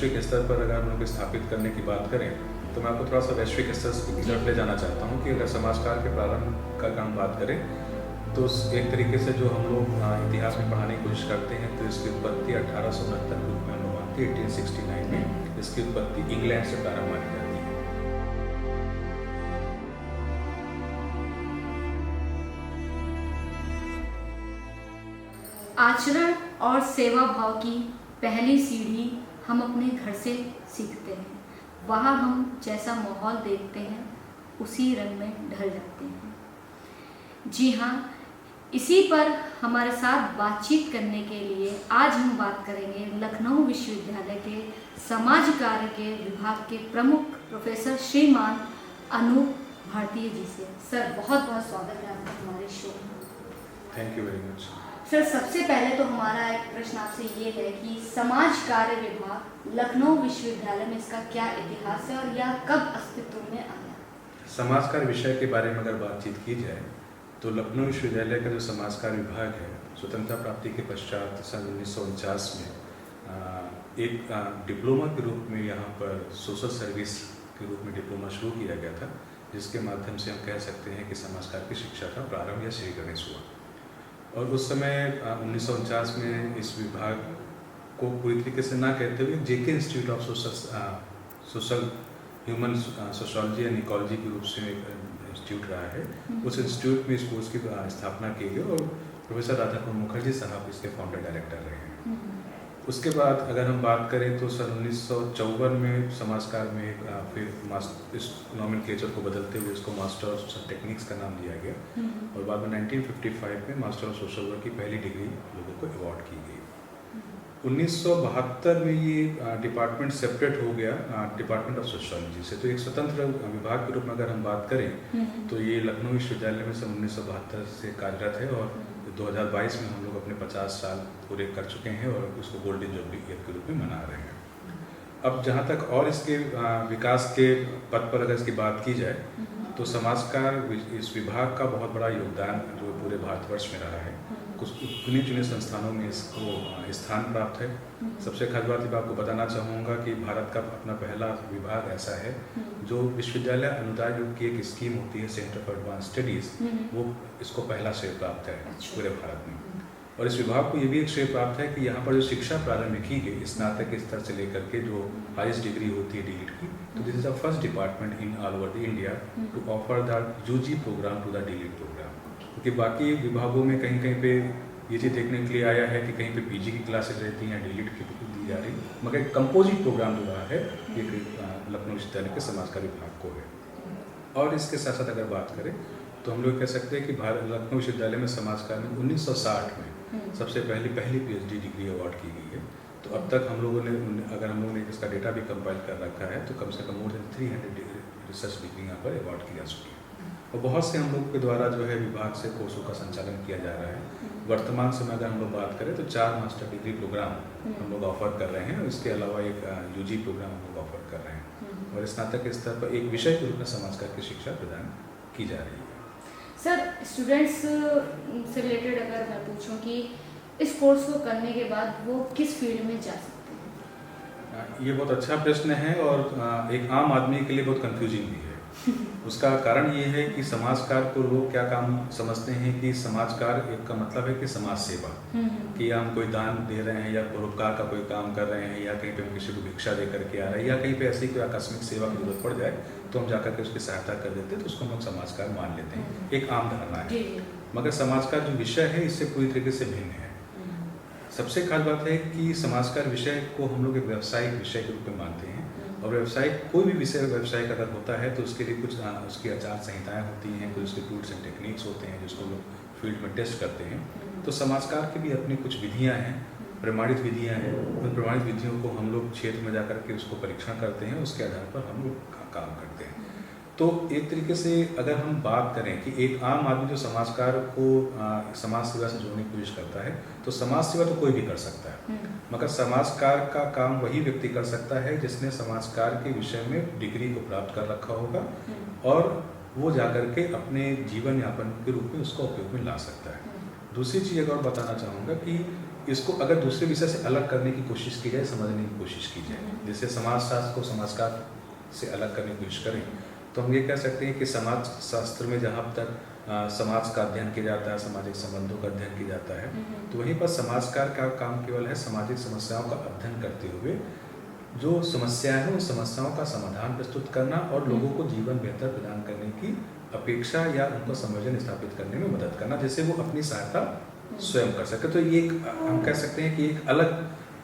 वैश्विक स्तर पर अगर हम लोग स्थापित करने की बात करें तो मैं आपको थोड़ा सा वैश्विक स्तर की तरफ ले जाना चाहता हूँ कि अगर समाजकार के प्रारंभ का काम बात करें तो एक तरीके से जो हम लोग इतिहास में पढ़ाने की कोशिश करते हैं तो इसकी उत्पत्ति 1869 के रूप में हम लोग मानते हैं। 1869 में इसकी उत्पत्ति इंग्लैंड से प्रारंभ मानी जाती है। आचरण और सेवा भाव की पहली सीढ़ी हम अपने घर से सीखते हैं। वहाँ हम जैसा माहौल देखते हैं उसी रंग में ढल जाते हैं। जी हाँ, इसी पर हमारे साथ बातचीत करने के लिए आज हम बात करेंगे लखनऊ विश्वविद्यालय के समाज कार्य के विभाग के प्रमुख प्रोफेसर श्रीमान अनूप भारतीय जी से। सर, बहुत बहुत स्वागत है आपका हमारे शो में। Thank you very much. Sir, सबसे पहले तो हमारा एक प्रश्न आपसे ये है कि समाज कार्य विभाग लखनऊ विश्वविद्यालय में इसका क्या इतिहास है और यह कब अस्तित्व में आया? समाज कार्य विषय के बारे में अगर बातचीत की जाए तो लखनऊ विश्वविद्यालय का जो समाज कार्य विभाग है, स्वतंत्रता प्राप्ति के पश्चात सन 1949 में एक डिप्लोमा के रूप में यहाँ पर सोशल सर्विस के रूप में डिप्लोमा शुरू किया गया था, जिसके माध्यम से हम कह सकते हैं कि समाज कार्य की शिक्षा का प्रारंभ या श्री गणेश हुआ। और उस समय 1949 में इस विभाग को पूरी तरीके से ना कहते हुए JK institute of social human sociology and ecology के रूप से एक इंस्टीट्यूट रहा है। उस इंस्टीट्यूट में इस कोर्स की स्थापना की गई और प्रोफेसर राधाकृष्ण मुखर्जी साहब इसके फाउंडर डायरेक्टर रहे हैं। उसके बाद अगर हम बात करें तो सन 1954 में समाजकार में फिर इस नॉमेनक्लेचर को बदलते हुए इसको मास्टर ऑफ सोशल टेक्निक्स का नाम दिया गया और बाद में 1955 में मास्टर ऑफ सोशल वर्क की पहली डिग्री लोगों को अवार्ड की गई। 1972 में ये डिपार्टमेंट सेपरेट हो गया डिपार्टमेंट ऑफ सोशोलॉजी से। तो एक स्वतंत्र विभाग के रूप में अगर हम बात करें तो ये लखनऊ विश्वविद्यालय में सन 1972 से कार्यरत है और 2022 में हम लोग अपने 50 साल पूरे कर चुके हैं और उसको गोल्डन जुबली ईयर के रूप में मना रहे हैं। अब जहाँ तक और इसके विकास के पथ पर अगर इसकी बात की जाए तो समाजकार इस विभाग का बहुत बड़ा योगदान जो पूरे भारतवर्ष में रहा है। कुछ चुने चुने संस्थानों में इसको स्थान प्राप्त है। सबसे खास बात मैं आपको बताना चाहूँगा कि भारत का अपना पहला विभाग ऐसा है जो विश्वविद्यालय अनुदान युक्त की एक स्कीम होती है सेंटर फॉर एडवांस स्टडीज़, वो इसको पहला श्रेय प्राप्त है पूरे भारत में। और इस विभाग को ये भी एक श्रेय प्राप्त है कि यहाँ पर जो शिक्षा प्रारंभ की गई स्नातक स्तर से लेकर के जो हाईएस्ट डिग्री होती है डीलिट की, तो this is the first department in all over the India to offer the UG programme to the DLitt programme. क्योंकि बाकी विभागों में कहीं कहीं पे ये चीज़ देखने के लिए आया है कि कहीं पे पीजी की क्लासेज रहती हैं या डीलिट की दी जा रही, मगर कंपोजिट प्रोग्राम जो रहा है ये लखनऊ विश्वविद्यालय के समाज कार्य विभाग को है। और इसके साथ साथ अगर बात करें तो हम लोग कह सकते हैं कि लखनऊ विश्वविद्यालय में समाज कार्य में 1960 में सबसे पहली पीएचडी डिग्री अवार्ड की गई है। तो अब तक हम लोगों ने अगर हम लोगों ने इसका डेटा भी कंपाइल कर रखा है तो कम से कम मोर देन 300 रिसर्च डिग्री यहाँ पर अवार्ड की जा चुकी है। और बहुत से हम लोग के द्वारा जो है विभाग से कोर्सों का संचालन किया जा रहा है। वर्तमान समय अगर हम लोग बात करें तो 4 मास्टर डिग्री प्रोग्राम हम लोग ऑफर कर रहे हैं और इसके अलावा एक यूजी प्रोग्राम हम लोग ऑफर कर रहे हैं और स्नातक स्तर पर एक विषय के रूप में समाजकार की शिक्षा प्रदान की जा रही है। सर, स्टूडेंट्स से रिलेटेड अगर मैं पूछूं कि इस कोर्स को करने के बाद वो किस फील्ड में जा सकते हैं? ये बहुत अच्छा प्रश्न है और एक आम आदमी के लिए बहुत कंफ्यूजिंग भी है। उसका कारण ये है कि समाजकार को लोग क्या काम समझते हैं कि समाजकार एक का मतलब है कि समाज सेवा, कि हम कोई दान दे रहे हैं या परोपकार का कोई काम कर रहे हैं या कहीं पे किसी को भिक्षा दे करके आ रहे हैं या कहीं पे ऐसी कोई आकस्मिक सेवा की जरूरत पड़ जाए तो हम जाकर के उसकी सहायता कर देते हैं, तो उसको हम लोग समाजकार मान लेते हैं। एक आम धारणा है, मगर समाजकार जो विषय है इससे पूरी तरीके से भिन्न है। सबसे खास बात है कि समाजकार विषय को हम लोग एक व्यावसायिक विषय के रूप में मानते हैं और व्यावसायिक कोई भी विषय व्यावसायिक अगर होता है तो उसके लिए कुछ उसकी आचार संहिताएं होती हैं, कुछ उसके टूल्स एंड टेक्निक्स होते हैं जिसको लोग फील्ड में टेस्ट करते हैं। तो समाजकार की भी अपनी कुछ विधियां हैं, प्रमाणित विधियां हैं। उन प्रमाणित विधियों को हम लोग क्षेत्र में जाकर के उसको परीक्षण करते हैं, उसके आधार पर हम लोग काम करते हैं। तो एक तरीके से अगर हम बात करें कि एक आम आदमी जो समाजकार को समाज सेवा से जोड़ने की कोशिश करता है तो समाज सेवा तो कोई भी कर सकता है, मगर समाजकार का काम वही व्यक्ति कर सकता है जिसने समाजकार के विषय में डिग्री को प्राप्त कर रखा होगा और वो जाकर के अपने जीवन यापन के रूप में उसका उपयोग में ला सकता है। दूसरी चीज़ अगर बताना चाहूँगा कि इसको अगर दूसरे विषय से अलग करने की कोशिश की जाए, समझने की कोशिश की जाए, जैसे समाजशास्त्र को समाजकार से अलग करने की कोशिश करें, तो हम ये कह सकते हैं कि समाज शास्त्र में जहाँ तक समाज का अध्ययन किया जाता है, सामाजिक संबंधों का अध्ययन किया जाता है, तो वहीं पर समाजकार का काम केवल है सामाजिक समस्याओं का अध्ययन करते हुए जो समस्याएं हैं उन समस्याओं का समाधान प्रस्तुत करना और लोगों को जीवन बेहतर प्रदान करने की अपेक्षा या उनको संयोजन स्थापित करने में मदद करना, जिससे वो अपनी सहायता स्वयं कर सके। तो ये हम कह सकते हैं कि एक अलग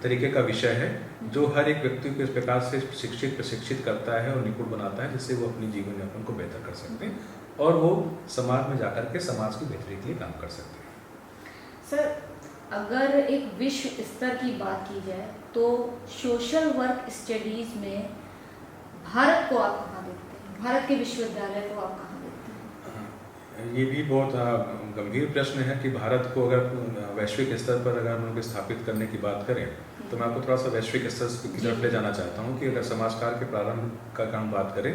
तरीके का विषय है जो हर एक व्यक्ति को इस प्रकार से शिक्षित प्रशिक्षित करता है और निपुण बनाता है, जिससे वो अपनी जीवन यापन को बेहतर कर सकते हैं और वो समाज में जाकर के समाज की बेहतरी के लिए काम कर सकते हैं। सर, अगर एक विश्व स्तर की बात की जाए तो सोशल वर्क स्टडीज में भारत को आप कहाँ देखते हैं? भारत के विश्वविद्यालय को आप कहाँ देखते हैं? ये भी बहुत गंभीर प्रश्न है कि भारत को अगर वैश्विक स्तर पर अगर हम लोग स्थापित करने की बात करें तो मैं आपको थोड़ा सा वैश्विक स्तर की तरफ ले जाना चाहता हूँ कि अगर समाजकार के प्रारंभ का काम बात करें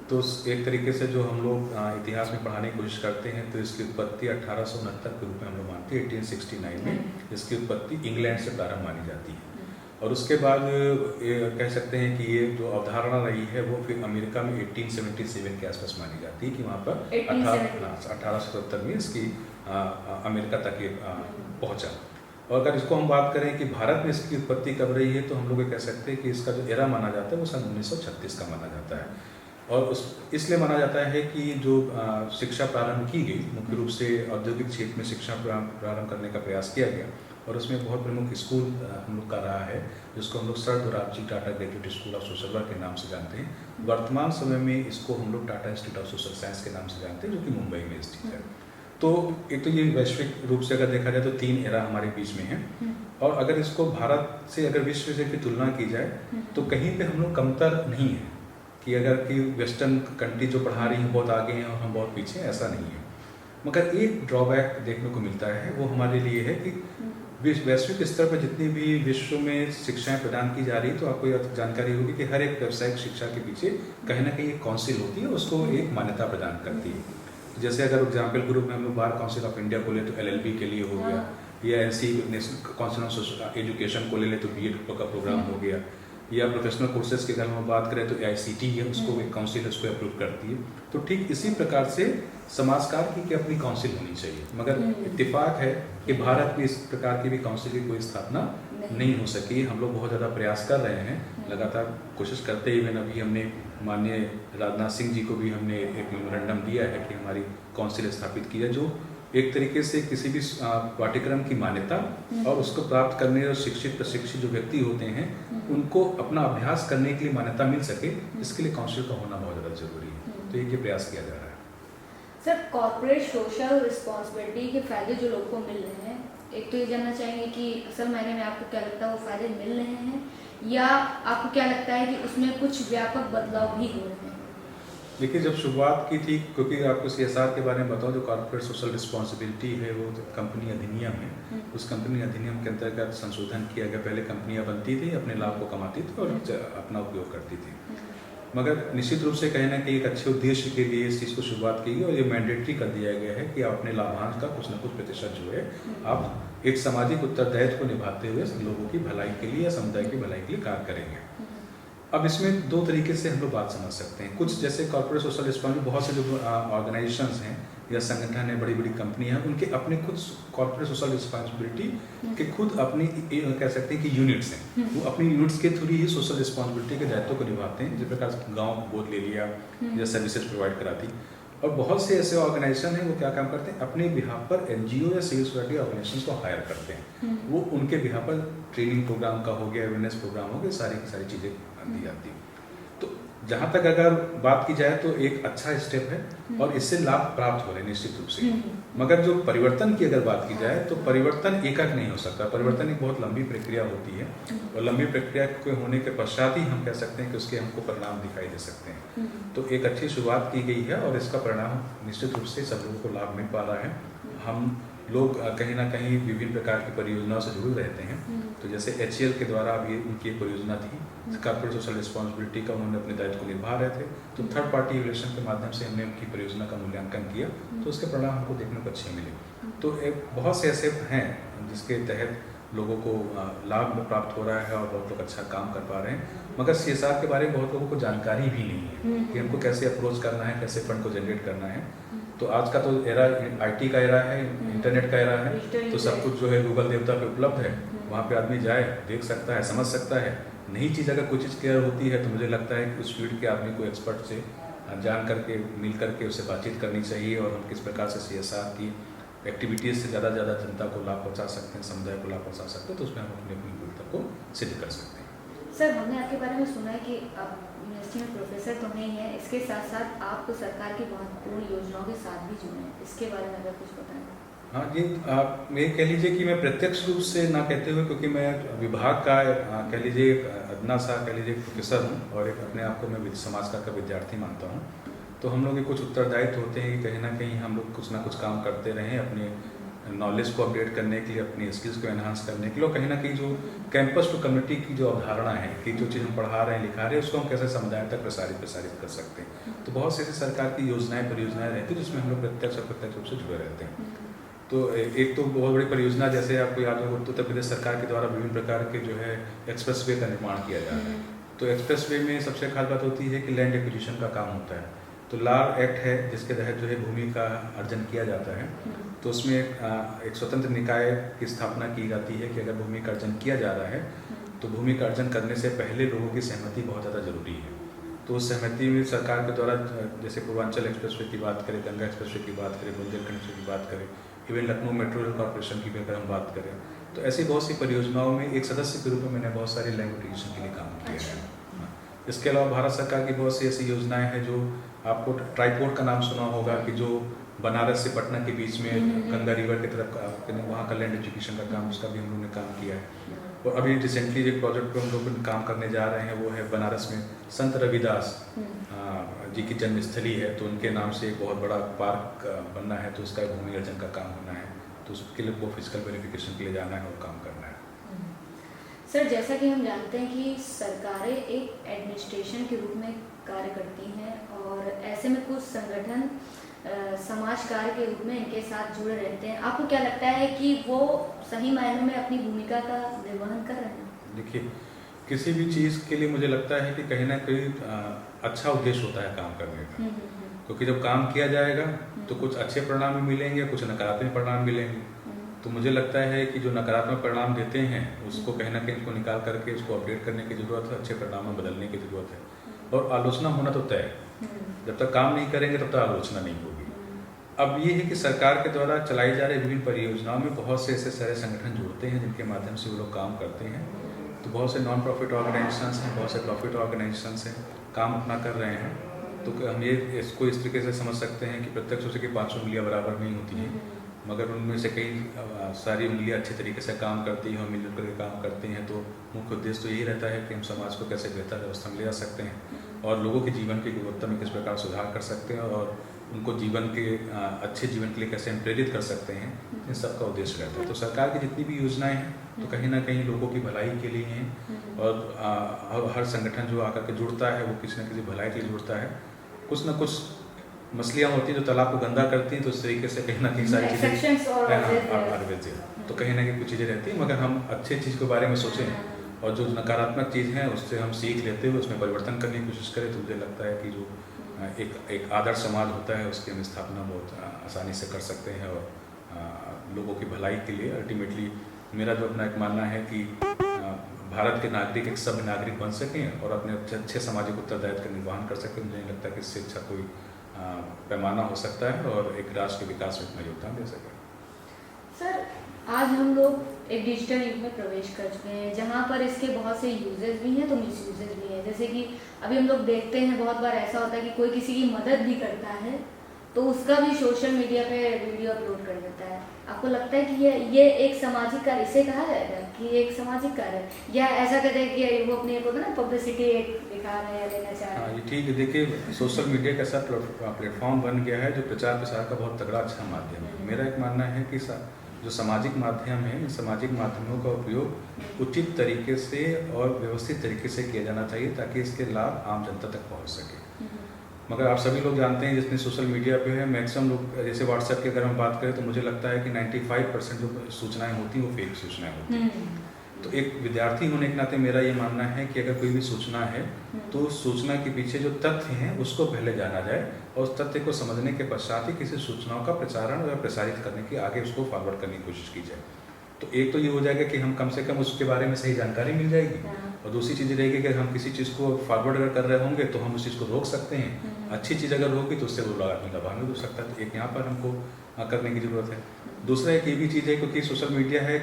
तो एक तरीके से जो हम लोग इतिहास में पढ़ाने की कोशिश करते हैं तो इसकी उत्पत्ति 1869 के रूप में हम लोग मानते हैं। 1869 में इसकी उत्पत्ति इंग्लैंड से प्रारंभ मानी जाती है और उसके बाद ये कह सकते हैं कि ये जो अवधारणा रही है वो फिर अमेरिका में 1877 के आसपास मानी जाती है कि वहाँ पर 1870 में इसकी अमेरिका तक ये पहुँचा। और अगर इसको हम बात करें कि भारत में इसकी उत्पत्ति कब रही है तो हम लोग ये कह सकते हैं कि इसका जो एरा माना जाता है वो सन 1936 का माना जाता है और इसलिए माना जाता है कि जो शिक्षा प्रारंभ की गई मुख्य रूप से औद्योगिक क्षेत्र में शिक्षा प्रारंभ करने का प्रयास किया गया और उसमें बहुत प्रमुख स्कूल हम लोग का रहा है जिसको हम लोग sir Dorabji Tata graduate school of social work के नाम से जानते हैं। वर्तमान समय में इसको हम लोग Tata institute of social science के नाम से जानते हैं जो कि मुंबई में स्थित है। तो एक तो ये वैश्विक रूप से अगर देखा जाए तो 3 एरा हमारे बीच में है और अगर इसको भारत से अगर विश्व से की तुलना की जाए तो कहीं पे हम लोग कमतर नहीं है कि अगर कि वेस्टर्न कंट्री जो पढ़ा रही हैं बहुत आगे हैं और हम बहुत पीछे हैं, ऐसा नहीं है। मगर एक ड्रॉबैक देखने को मिलता है वो हमारे लिए है कि वैश्विक स्तर पर जितनी भी विश्व में शिक्षाएं प्रदान की जा रही है तो आपको यह जानकारी होगी कि हर एक व्यावसायिक शिक्षा के पीछे कहीं ना कहीं एक काउंसिल होती है, उसको एक मान्यता प्रदान करती है। जैसे अगर एग्जाम्पल के रूप में हम लोग बार काउंसिल ऑफ इंडिया को ले तो LLB के लिए हो गया या NC national council of education को ले तो BEd का प्रोग्राम हो गया या प्रोफेशनल कोर्सेज के अगर हम बात करें तो AICT है उसको एक काउंसिल उसको अप्रूव करती है। तो ठीक इसी प्रकार से समाजकार की अपनी काउंसिल होनी चाहिए, मगर इत्तेफाक है कि भारत में इस प्रकार की भी काउंसिल की कोई स्थापना नहीं हो सकी। हम लोग बहुत ज़्यादा प्रयास कर रहे हैं, लगातार कोशिश करते ही हुए अभी हमने माननीय राजनाथ सिंह जी को भी हमने एक मेमोरेंडम दिया है कि हमारी काउंसिल स्थापित की है जो एक तरीके से किसी भी पाठ्यक्रम की मान्यता और उसको प्राप्त करने और शिक्षित प्रशिक्षित जो व्यक्ति होते हैं उनको अपना अभ्यास करने के लिए मान्यता मिल सके, इसके लिए काउंसिल का होना बहुत ज़्यादा जरूरी है। तो ये प्रयास किया जा रहा है। सर, कॉर्पोरेट सोशल रिस्पॉन्सिबिलिटी के फायदे जो लोगों को मिल रहे हैं, एक तो ये जानना चाहेंगे कि असल मायने में आपको क्या लगता है वो फायदे मिल रहे हैं या आपको क्या लगता है कि उसमें कुछ व्यापक बदलाव भी हो रहे हैं? देखिए, जब शुरुआत की थी, क्योंकि आपको CSR के बारे में बताऊं, जो कॉर्पोरेट सोशल रिस्पॉन्सिबिलिटी है वो कंपनी अधिनियम है, उस कंपनी अधिनियम के अंतर्गत संशोधन किया गया। पहले कंपनियां बनती थी, अपने लाभ को कमाती थी और अपना उपयोग करती थी, मगर निश्चित रूप से कहीं ना कहीं एक अच्छे उद्देश्य के लिए इस चीज़ को शुरुआत की गई और ये मैंडेटरी कर दिया गया है कि आप अपने लाभांश का कुछ न कुछ प्रतिशत जो है आप एक सामाजिक उत्तरदायित्व को निभाते हुए लोगों की भलाई के लिए या समुदाय की भलाई के लिए कार्य करेंगे। अब इसमें 2 तरीके से हम लोग बात समझ सकते हैं। कुछ जैसे कॉर्पोरेट सोशल रिस्पॉन्सिबिलिटी, बहुत से जो ऑर्गेनाइजेशंस हैं या संगठन है, बड़ी बड़ी कंपनियां हैं, उनके अपने खुद कॉर्पोरेट सोशल रिस्पॉन्सिबिलिटी के खुद अपनी कह सकते हैं कि यूनिट्स हैं। वो अपनी यूनिट्स के थ्रू ही सोशल रिस्पॉन्सिबिलिटी के दायित्व को निभाते हैं, जिस प्रकार गाँव गोद ले लिया या सर्विसेज प्रोवाइड कराती। और बहुत से ऐसे ऑर्गेनाइजेशन हैं वो क्या काम करते हैं, अपने बिहाफ पर NGO या सिविल सोसाइटी ऑर्गेनाइजेशन को हायर करते हैं। वो उनके बिहाफ पर ट्रेनिंग प्रोग्राम का हो गया, अवेयरनेस प्रोग्राम हो गया, सारी की सारी चीज़ें दी जाती है। तो जहाँ तक अगर बात की जाए तो एक अच्छा स्टेप है और इससे लाभ प्राप्त हो रहे हैं निश्चित रूप से। मगर जो परिवर्तन की अगर बात की जाए तो परिवर्तन एकाएक नहीं हो सकता। परिवर्तन एक बहुत लंबी प्रक्रिया होती है और लंबी प्रक्रिया के होने के पश्चात ही हम कह सकते हैं कि उसके हमको परिणाम दिखाई दे सकते हैं। तो एक अच्छी शुरुआत की गई है और इसका परिणाम निश्चित रूप से सब लोगों को लाभ मिल पा रहा है। हम लोग कहीं ना कहीं विभिन्न प्रकार की परियोजनाओं से जुड़े रहते हैं। तो जैसे HCL के द्वारा भी उनकी एक परियोजना थी, कॉर्पोरेट सोशल रिस्पॉन्सिबिलिटी का उन्होंने अपने दायित्व को निभा रहे थे, तो थर्ड पार्टी इवैल्यूएशन के माध्यम से हमने उनकी परियोजना का मूल्यांकन किया, तो उसके परिणाम हमको देखने को अच्छे मिले। तो एक बहुत से ऐसे हैं जिसके तहत लोगों को लाभ में प्राप्त हो रहा है और बहुत लोग अच्छा काम कर पा रहे हैं। मगर CSR के बारे में बहुत लोगों को जानकारी भी नहीं है कि हमको कैसे अप्रोच करना है, कैसे फंड को जनरेट करना है। तो आज का तो एरा IT का एरा है, इंटरनेट का एरा है, तो सब कुछ जो है गूगल देवता पे उपलब्ध है। वहाँ पे आदमी जाए, देख सकता है, समझ सकता है। नई चीज़ अगर कोई चीज़ क्लियर होती है तो मुझे लगता है कि उस फील्ड के आदमी को एक्सपर्ट से जान करके मिल करके उससे बातचीत करनी चाहिए और हम किस प्रकार से CSR की एक्टिविटीज़ से ज़्यादा जनता को लाभ पहुँचा सकते हैं, समुदाय को लाभ पहुँचा सकते हैं, तो उसमें हम अपनी अपनी भूमिका को सिद्ध कर सकते हैं। सर, हमने आपके बारे में सुना है कि आप यूनिवर्सिटी में प्रोफेसर तो नहीं है, इसके साथ साथ आप सरकार की महत्वपूर्ण योजनाओं के साथ भी जुड़े हैं, इसके बारे में अगर कुछ बताएं। हाँ जी, आप ये कह लीजिए कि मैं प्रत्यक्ष रूप से ना कहते हुए, क्योंकि मैं विभाग का कह लीजिए अदना सा कह लीजिए प्रोफेसर हूँ और एक अपने आप को मैं समाज का विद्यार्थी मानता हूँ। तो हम लोग के कुछ उत्तरदायित्व होते हैं कि कहीं ना कहीं हम लोग कुछ ना कुछ काम करते रहें अपने नॉलेज को अपडेट करने के लिए, अपनी स्किल्स को एनहांस करने के लिए, कहीं ना कहीं जो कैंपस टू कम्युनिटी की जो अवधारणा है कि जो चीज़ हम पढ़ा रहे हैं, लिखा रहे हैं, उसको हम कैसे समुदाय तक प्रसारित कर सकते हैं। तो बहुत सी ऐसी सरकार की योजनाएं, परियोजनाएं रहती हैं जिसमें हम लोग प्रत्यक्ष और प्रत्यक्ष रूप से जुड़े रहते हैं। तो एक तो बहुत बड़ी परियोजना, जैसे आपको याद होगा, उत्तर प्रदेश सरकार के द्वारा विभिन्न प्रकार के जो है एक्सप्रेसवे का निर्माण किया जा रहा है। तो एक्सप्रेसवे में सबसे खास बात होती है कि लैंड एक्विजिशन का काम होता है। तो लार एक्ट है जिसके तहत जो है भूमि का अर्जन किया जाता है। तो उसमें एक स्वतंत्र निकाय की स्थापना की जाती है कि अगर भूमि का अर्जन किया जा रहा है तो भूमि का अर्जन करने से पहले लोगों की सहमति बहुत ज़्यादा जरूरी है। तो उस सहमति में सरकार के द्वारा, जैसे पूर्वांचल एक्सप्रेसवे की बात करें, गंगा एक्सप्रेसवे की बात करें, बुंदेलखंड एक्सप्रेसवे की बात करें, even Lucknow metro rail corporation की भी अगर हम बात करें, तो ऐसी बहुत सी परियोजनाओं में एक सदस्य के रूप में मैंने बहुत सारी लैंड एक्विजिशन के लिए काम किया है। इसके अलावा भारत सरकार की बहुत सी ऐसी योजनाएं हैं जो आपको ट्राईपोर्ट का नाम सुना होगा कि जो बनारस से पटना के बीच में गंगा रिवर की तरफ वहाँ का लैंड एजुकेशन का काम, उसका भी हम लोगों ने काम किया है। और अभी रिसेंटली एक प्रोजेक्ट पे हम लोग काम करने जा रहे हैं, वो है बनारस में संत रविदास जी की जन्मस्थली है, तो उनके नाम से एक बहुत बड़ा पार्क बनना है, तो उसका भूमि अर्जन का काम होना है। तो उसके लिए वो फिजिकल वेरिफिकेशन के लिए जाना है और काम करना है। सर, जैसा कि हम जानते हैं कि सरकारें एक एडमिनिस्ट्रेशन के रूप में कार्य करती हैं और ऐसे में कुछ संगठन समाज कार्य के रूप में इनके साथ जुड़े रहते हैं। आपको क्या लगता है कि वो सही मायनों में अपनी भूमिका का निर्वहन कर रहे हैं? देखिए, किसी भी चीज़ के लिए मुझे लगता है कि कहीं ना कहीं अच्छा उद्देश्य होता है काम करने का, क्योंकि जब काम किया जाएगा तो कुछ अच्छे परिणाम भी मिलेंगे, कुछ नकारात्मक परिणाम मिलेंगे। तो मुझे लगता है कि जो नकारात्मक परिणाम देते हैं उसको कहीं ना कहीं उसको निकाल करके उसको अपडेट करने की ज़रूरत है, अच्छे परिणाम में बदलने की ज़रूरत है। और आलोचना होना तो तय है, जब तक काम नहीं करेंगे तब तक आलोचना नहीं होगी। अब ये है कि सरकार के द्वारा चलाई जा रही विभिन्न परियोजनाओं में बहुत से ऐसे सारे संगठन जुड़ते हैं जिनके माध्यम से वो लोग काम करते हैं। तो बहुत से नॉन प्रॉफिट ऑर्गेनाइजेशंस हैं, बहुत से प्रॉफिट ऑर्गेनाइजेशंस हैं, काम अपना कर रहे हैं। तो हम ये इसको इस तरीके से समझ सकते हैं कि प्रत्यक्ष रूप से कि 500 उंगलियाँ बराबर नहीं होती हैं, मगर उनमें से कई सारी उंगलियाँ अच्छे तरीके से काम करती हैं और मिलजुल कर काम करती हैं। तो मुख्य उद्देश्य तो यही रहता है कि हम समाज को कैसे बेहतर व्यवस्था में ले जा सकते हैं और लोगों के जीवन की गुणवत्ता में किस प्रकार सुधार कर सकते हैं और उनको जीवन के अच्छे जीवन के लिए कैसे हम प्रेरित कर सकते हैं, इन सब का उद्देश्य रहता है। तो सरकार की जितनी भी योजनाएं हैं तो कहीं ना कहीं लोगों की भलाई के लिए हैं और हर संगठन जो आकर के जुड़ता है वो किसी न किसी भलाई के लिए जुड़ता है। कुछ ना कुछ मछलियाँ होती हैं जो तालाब को गंदा करती हैं, तो इस तरीके से कहीं ना कहीं सारी चीज़ें तो कहीं ना कहीं कुछ चीज़ें रहती हैं, मगर हम अच्छे चीज़ के बारे में सोचें और जो नकारात्मक चीज़ है उससे हम सीख लेते हुए उसमें परिवर्तन करने की कोशिश करें, तो मुझे लगता है कि जो एक आदर्श समाज होता है उसकी हम स्थापना बहुत आसानी से कर सकते हैं और लोगों की भलाई के लिए अल्टीमेटली मेरा जो अपना एक मानना है कि भारत के नागरिक एक सभ्य नागरिक बन सकें और अपने अच्छे सामाजिक उत्तरदायित्व का निर्वहन कर सकें। मुझे नहीं लगता कि इससे अच्छा कोई पैमाना हो सकता है और एक राष्ट्र के विकास में अपना योगदान दे सके। सर, आज हम लोग एक डिजिटल युग में प्रवेश कर चुके हैं जहाँ पर इसके बहुत से यूजेस भी हैं तो मिसयूजेस भी हैं। जैसे कि अभी हम लोग देखते हैं बहुत बार ऐसा होता है कि कोई किसी की मदद भी करता है तो उसका भी सोशल मीडिया पे वीडियो अपलोड कर देता है। आपको लगता है कि ये एक सामाजिक कार्य इसे कहा जाएगा कि एक सामाजिक कार्य है, या ऐसा कहते हैं कि वो अपने को ना पब्लिसिटी एक दिखा रहे हैं या लेना चाह रहे हैं? हाँ, ये ठीक है। देखिए, सोशल मीडिया का ऐसा प्लेटफॉर्म बन गया है जो प्रचार प्रसार का बहुत तगड़ा अच्छा माध्यम है। मेरा एक मानना है कि जो सामाजिक माध्यम है, इन सामाजिक माध्यमों का उपयोग उचित तरीके से और व्यवस्थित तरीके से किया जाना चाहिए ताकि इसके लाभ आम जनता तक पहुंच सके। मगर आप सभी लोग जानते हैं जितने सोशल मीडिया पे है मैक्सिमम लोग, जैसे व्हाट्सएप की अगर हम बात करें तो मुझे लगता है कि 95% जो सूचनाएं होती हैं वो फेक सूचनाएं होती हैं। तो एक विद्यार्थी होने के नाते मेरा ये मानना है कि अगर कोई भी सूचना है तो उस सूचना के पीछे जो तथ्य हैं उसको पहले जाना जाए और उस तथ्य को समझने के पश्चात ही किसी सूचनाओं का प्रचारण या प्रसारित करने की आगे उसको फॉरवर्ड करने की कोशिश की जाए। तो एक तो ये हो जाएगा कि हम कम से कम उसके बारे में सही जानकारी मिल जाएगी, और दूसरी चीज़ रहेगी कि हम किसी चीज़ को फॉरवर्ड अगर कर रहे होंगे तो हम उस चीज़ को रोक सकते हैं। अच्छी चीज़ अगर होगी तो उससे वो आदमी का भाग भी हो सकता है। तो एक यहाँ पर हमको करने की ज़रूरत है। दूसरा एक ये भी चीज़ है क्योंकि सोशल मीडिया है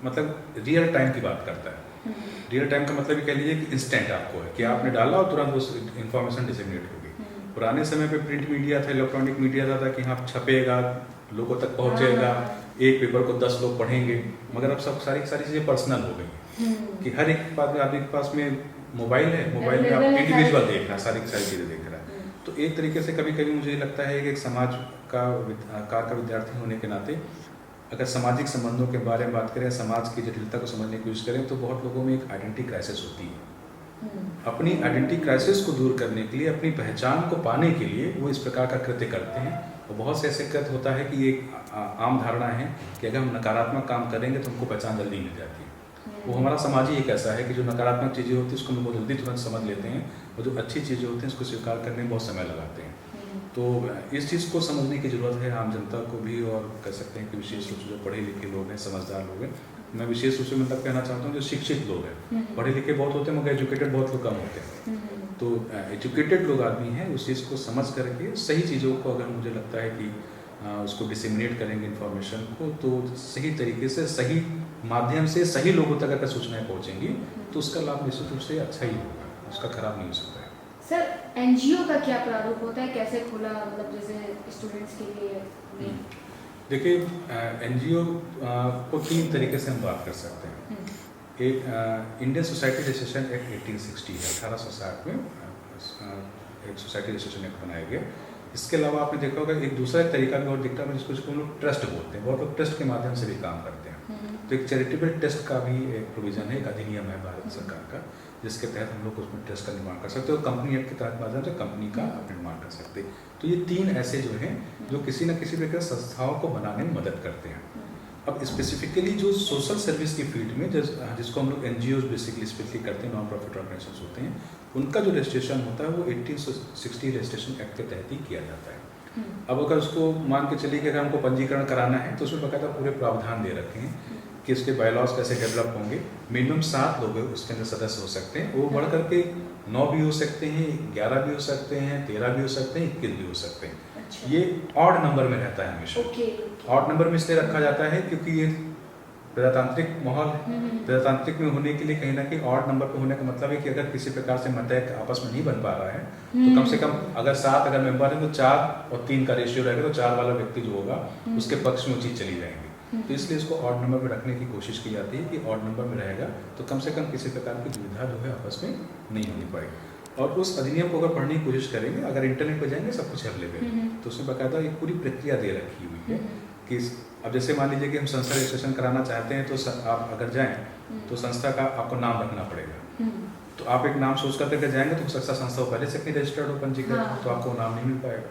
मतलब रियल टाइम की बात करता है। रियल टाइम का मतलब ये कह लीजिए कि इंस्टेंट आपको है कि आपने डाला और तुरंत उस इन्फॉर्मेशन डिसेमिनेट होगी। पुराने समय पे प्रिंट मीडिया था, इलेक्ट्रॉनिक मीडिया था कि हाँ छपेगा, लोगों तक पहुंचेगा, एक पेपर को 10 लोग पढ़ेंगे। मगर अब सब सारी चीज़ें पर्सनल हो गई कि हर एक आदमी के पास में मोबाइल है, मोबाइल में आप इंडिविजुअल देख रहा है, सारी चीज़ें देख रहा है। तो एक तरीके से कभी कभी मुझे लगता है कि एक समाज का कार का विद्यार्थी होने के नाते अगर सामाजिक संबंधों के बारे में बात करें, समाज की जटिलता को समझने की कोशिश करें तो बहुत लोगों में एक आइडेंटिटी क्राइसिस होती है। अपनी आइडेंटिटी क्राइसिस को दूर करने के लिए, अपनी पहचान को पाने के लिए वो इस प्रकार का कृत्य करते हैं। और बहुत से ऐसे कृत्य होता है कि एक आम धारणा है कि अगर हम नकारात्मक काम करेंगे तो हमको पहचान जल्दी मिल जाती है। वो हमारा समाज ही एक ऐसा है कि जो नकारात्मक चीज़ें होती हैं उसको हम बहुत जल्दी तुरंत समझ लेते हैं, और जो अच्छी चीज़ें होती हैं उसको स्वीकार करने में बहुत समय लगाते हैं। तो इस चीज़ को समझने की ज़रूरत है आम जनता को भी, और कह सकते हैं कि विशेष रूप से जो पढ़े लिखे लोग हैं, समझदार लोग हैं। मैं विशेष रूप से मतलब कहना चाहता हूँ जो शिक्षित लोग हैं, पढ़े लिखे बहुत होते हैं मगर एजुकेटेड बहुत लोग कम होते हैं। तो एजुकेटेड लोग आदमी हैं उस चीज़ को समझ करके सही चीज़ों को अगर मुझे लगता है कि उसको डिसेमिनेट करेंगे इन्फॉर्मेशन को, तो सही तरीके से सही माध्यम से सही लोगों तक अगर सूचनाएं पहुँचेंगी तो उसका लाभ निश्चित रूप से अच्छा ही होगा, उसका खराब नहीं हो सकता है। सर एनजीओ का क्या प्रारूप होता है, कैसे खुला, मतलब जैसे स्टूडेंट्स के लिए? देखिए एनजीओ को 3 तरीके से हम बात कर सकते हैं। एक इंडियन सोसाइटी रजिस्ट्रेशन एक्ट 1860 है, 1860 में एक सोसाइटी रजिस्ट्रेशन एक्ट बनाया गया। इसके अलावा आपने देखा होगा एक दूसरा तरीका भी और दिखता है जिसको हम लोग ट्रस्ट बोलते हैं। बहुत लोग ट्रस्ट के माध्यम से भी काम करते हैं। तो एक चैरिटेबल ट्रस्ट का भी एक प्रोविजन है, एक अधिनियम है भारत सरकार का, जिसके तहत हम लोग उसमें ट्रस्ट का निर्माण कर सकते हैं और कंपनी एक्ट के तहत माध्यम से कंपनी का निर्माण कर सकते हैं। तो ये 3 ऐसे जो हैं जो किसी न किसी प्रकार संस्थाओं को बनाने में मदद करते हैं। अब स्पेसिफिकली जो सोशल सर्विस की फील्ड में जिसको हम लोग एनजीओ बेसिकली स्पेशली करते हैं, नॉन प्रॉफिट ऑर्गेनाइजेशन होते हैं, उनका जो रजिस्ट्रेशन होता है वो 1860 रजिस्ट्रेशन एक्ट के तहत ही किया जाता है। अब अगर उसको मान के चलिए कि अगर हमको पंजीकरण कराना है तो उसमें बाकायदा पूरे प्रावधान दे रखे हैं कि उसके बायलॉज कैसे डेवलप होंगे। मिनिमम 7 लोग उसके अंदर सदस्य हो सकते हैं, वो बढ़ करके 9 भी हो सकते हैं, 11 भी हो सकते हैं, 13 भी हो सकते हैं, 21 भी हो सकते हैं। ये ऑड नंबर में रहता है हमेशा। ऑड नंबर में इसलिए रखा जाता है क्योंकि ये प्रजातांत्रिक माहौल है। प्रजातांत्रिक में होने के लिए कहीं ना कहीं ऑड नंबर पे होने का मतलब है कि अगर किसी प्रकार से मतैक आपस में नहीं बन पा रहा है तो कम से कम अगर 7 अगर मेंबर हैं तो 4 और 3 का रेशियो रहेगा, तो 4 वाला व्यक्ति जो होगा उसके पक्ष में वो चीज़ चली जाएंगी। तो इसलिए इसको ऑड नंबर में रखने की कोशिश की जाती है कि ऑड नंबर में रहेगा तो कम से कम किसी प्रकार की दुविधा जो है आपस में नहीं होनी पाएगी। और उस अधिनियम को अगर पढ़ने की कोशिश करेंगे, अगर इंटरनेट पर जाएंगे सब कुछ अवेलेबल है, तो उसमें बाकायदा एक पूरी प्रक्रिया दे रखी हुई है कि अब जैसे मान लीजिए कि हम संस्था रजिस्ट्रेशन कराना चाहते हैं तो आप अगर जाएं तो संस्था का आपको नाम रखना पड़ेगा। तो आप एक नाम सोच करके जाएंगे तो सकता संस्था पहले से नहीं रजिस्टर्ड हो पंजीकृत, तो आपको नाम नहीं मिल पाएगा।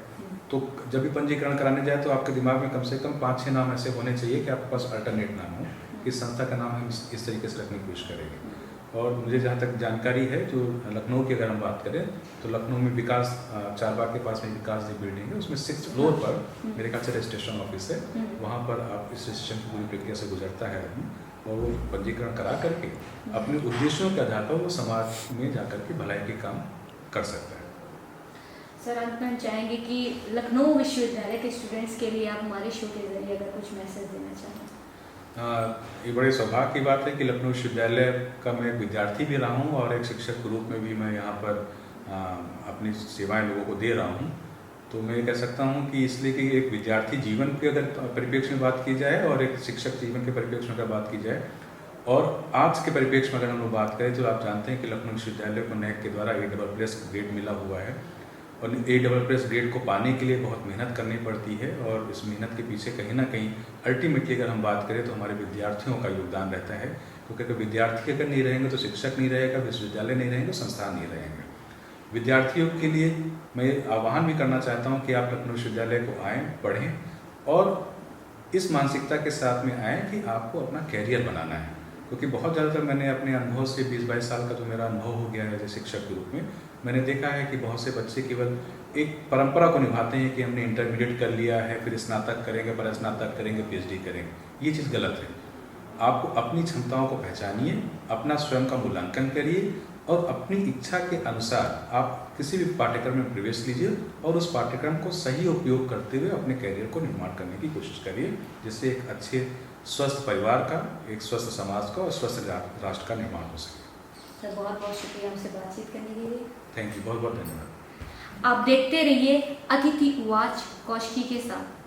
तो जब भी पंजीकरण कराने जाए तो आपके दिमाग में कम से कम 5-6 नाम ऐसे होने चाहिए कि आपके पास अल्टरनेट नाम हो, कि संस्था का नाम हम इस तरीके से रखने की कोशिश करेंगे। और मुझे जहाँ तक जानकारी है, जो लखनऊ की अगर हम बात करें तो लखनऊ में विकास चारबाग के पास में विकास दी बिल्डिंग है, उसमें 6th फ्लोर पर मेरे ख्याल से रजिस्ट्रेशन ऑफिस है। वहाँ पर आप इस रजिस्ट्रेशन की पूरी प्रक्रिया से गुजरता है आदमी, और वो पंजीकरण करा करके अपने उद्देश्यों के आधार पर वो समाज में जाकर के भलाई के काम कर सकता है। सर अंत में हम चाहेंगे कि लखनऊ विश्वविद्यालय के स्टूडेंट्स के लिए आप हमारे शो के जरिए अगर कुछ मैसेज देना चाहें। ये बड़े सौभाग्य की बात है कि लखनऊ विश्वविद्यालय का मैं एक विद्यार्थी भी रहा हूँ और एक शिक्षक के रूप में भी मैं यहाँ पर अपनी सेवाएं लोगों को दे रहा हूँ। तो मैं कह सकता हूँ कि इसलिए कि एक विद्यार्थी जीवन की अगर परिप्रेक्ष्य में बात की जाए और एक शिक्षक जीवन के परिप्रेक्ष्य में अगर बात की जाए और आज के परिप्रेक्ष्य में अगर हम लोग बात करें तो आप जानते हैं कि लखनऊ विश्वविद्यालय को NAAC के द्वारा A++ ग्रेड मिला हुआ है, और A++ ग्रेड को पाने के लिए बहुत मेहनत करनी पड़ती है, और इस मेहनत के पीछे कहीं ना कहीं अल्टीमेटली अगर हम बात करें तो हमारे विद्यार्थियों का योगदान रहता है। क्योंकि अगर विद्यार्थी अगर नहीं रहेंगे तो शिक्षक नहीं रहेगा, विश्वविद्यालय नहीं रहेंगे, संस्थान नहीं रहेंगे। विद्यार्थियों के लिए मैं आह्वान भी करना चाहता हूँ कि आप लखनऊ विश्वविद्यालय को आएँ, पढ़ें और इस मानसिकता के साथ में आएँ कि आपको अपना कैरियर बनाना है। क्योंकि बहुत ज़्यादातर मैंने अपने अनुभव से 20-22 साल का जो मेरा अनुभव हो गया है एज ए शिक्षक के रूप में, मैंने देखा है कि बहुत से बच्चे केवल एक परंपरा को निभाते हैं कि हमने इंटरमीडिएट कर लिया है, फिर स्नातक करेंगे, पर स्नातक करेंगे, पीएचडी करेंगे। ये चीज़ गलत है। आपको अपनी क्षमताओं को पहचानिए, अपना स्वयं का मूल्यांकन करिए और अपनी इच्छा के अनुसार आप किसी भी पाठ्यक्रम में प्रवेश लीजिए और उस पाठ्यक्रम को सही उपयोग करते हुए अपने कैरियर को निर्माण करने की कोशिश करिए, जिससे एक अच्छे स्वस्थ परिवार का, एक स्वस्थ समाज का और स्वस्थ राष्ट्र का निर्माण हो सके। सर बहुत बहुत शुक्रिया हमसे बातचीत करने के लिए। थैंक यू, बहुत बहुत धन्यवाद। आप देखते रहिए अतिथि उवाच कौशिकी के साथ।